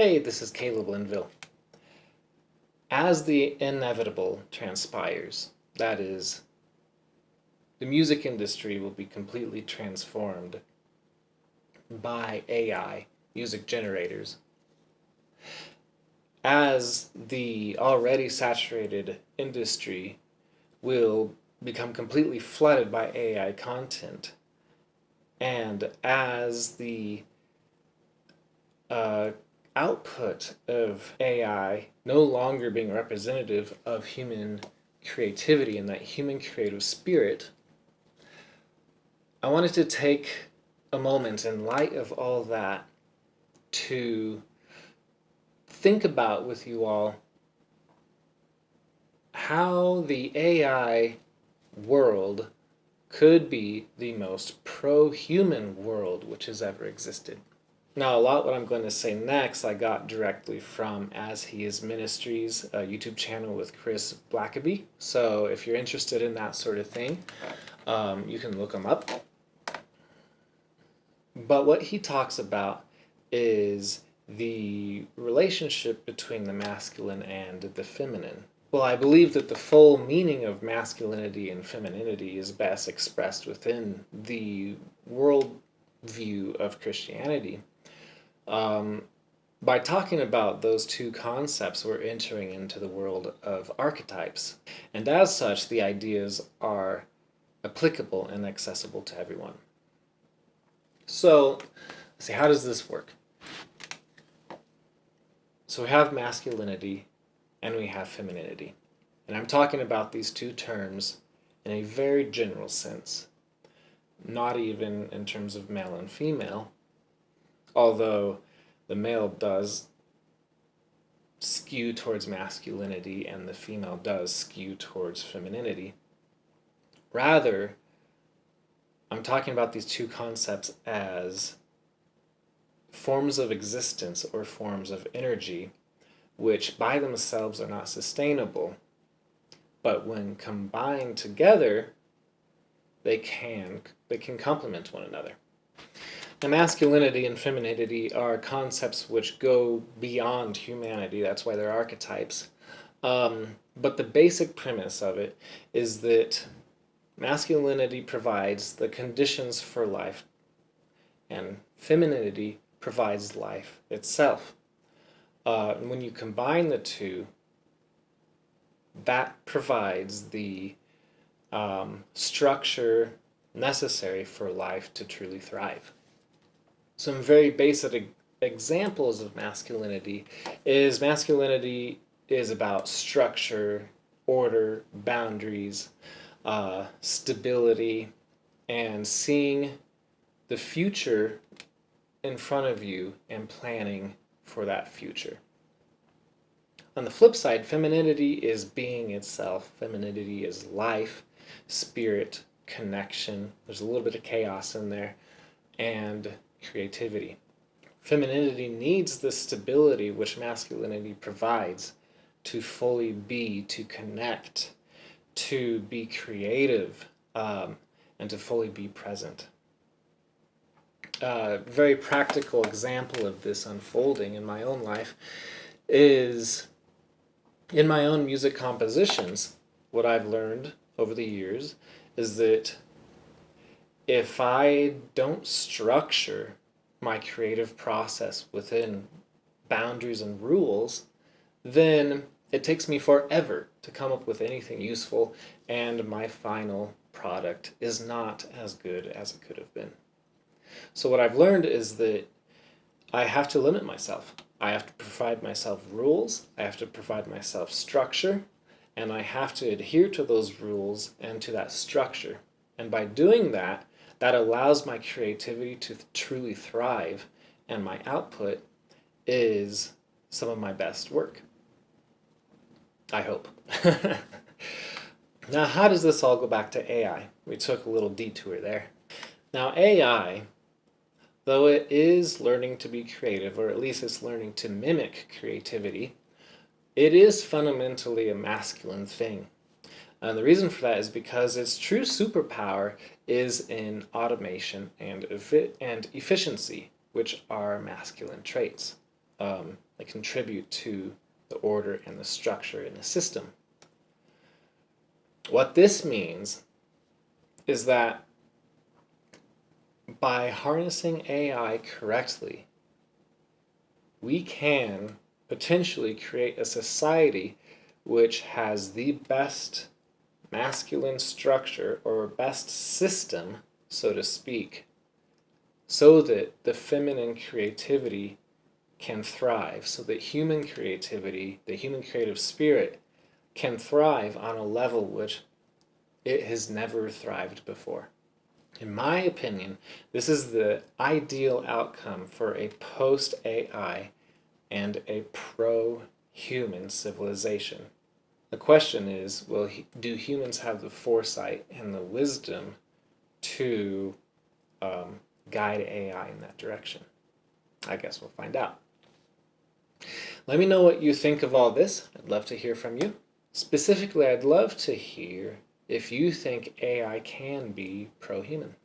Hey, this is Caleb Linville. As the inevitable transpires, that is, the music industry will be completely transformed by AI, music generators. As the already saturated industry will become completely flooded by AI content, and as the uh, output of AI no longer being representative of human creativity and that human creative spirit, I wanted to take a moment in light of all that to think about with you all how the AI world could be the most pro-human world which has ever existed. Now, a lot what I'm going to say next I got directly from As He Is Ministries, a YouTube channel with Chris Blackaby. So if you're interested in that sort of thing, you can look him up. But what he talks about is the relationship between the masculine and the feminine. Well, I believe that the full meaning of masculinity and femininity is best expressed within the worldview of Christianity. By talking about those two concepts, we're entering into the world of archetypes. And as such, the ideas are applicable and accessible to everyone. So, let's see, how does this work? So we have masculinity and we have femininity. And I'm talking about these two terms in a very general sense, not even in terms of male and female, although the male does skew towards masculinity and the female does skew towards femininity. Rather, I'm talking about these two concepts as forms of existence or forms of energy which by themselves are not sustainable, but when combined together, they can complement one another. Now, masculinity and femininity are concepts which go beyond humanity. That's why they're archetypes. But the basic premise of it is that masculinity provides the conditions for life, and femininity provides life itself. When you combine the two, that provides the structure necessary for life to truly thrive. Some very basic examples of masculinity is about structure, order, boundaries, stability, and seeing the future in front of you and planning for that future. On the flip side, femininity is being itself. Femininity is life, spirit, connection. There's a little bit of chaos in there, and creativity. Femininity needs the stability which masculinity provides to fully be, to connect, to be creative, and to fully be present. A very practical example of this unfolding in my own life is in my own music compositions. What I've learned over the years is that if I don't structure my creative process within boundaries and rules, then it takes me forever to come up with anything useful, and my final product is not as good as it could have been. So what I've learned is that I have to limit myself. I have to provide myself rules, I have to provide myself structure, and I have to adhere to those rules and to that structure. And by doing that, that allows my creativity to truly thrive, and my output is some of my best work. I hope. Now, how does this all go back to AI? We took a little detour there. Now, AI, though it is learning to be creative, or at least it's learning to mimic creativity, it is fundamentally a masculine thing. And the reason for that is because its true superpower is in automation and efficiency, which are masculine traits. contribute to the order and the structure in the system. What this means is that by harnessing AI correctly, we can potentially create a society which has the best masculine structure or best system, so to speak, so that the feminine creativity can thrive, so that human creativity, the human creative spirit, can thrive on a level which it has never thrived before. In my opinion, this is the ideal outcome for a post-AI and a pro-human civilization. The question is, do humans have the foresight and the wisdom to guide AI in that direction? I guess we'll find out. Let me know what you think of all this. I'd love to hear from you. Specifically, I'd love to hear if you think AI can be pro-human.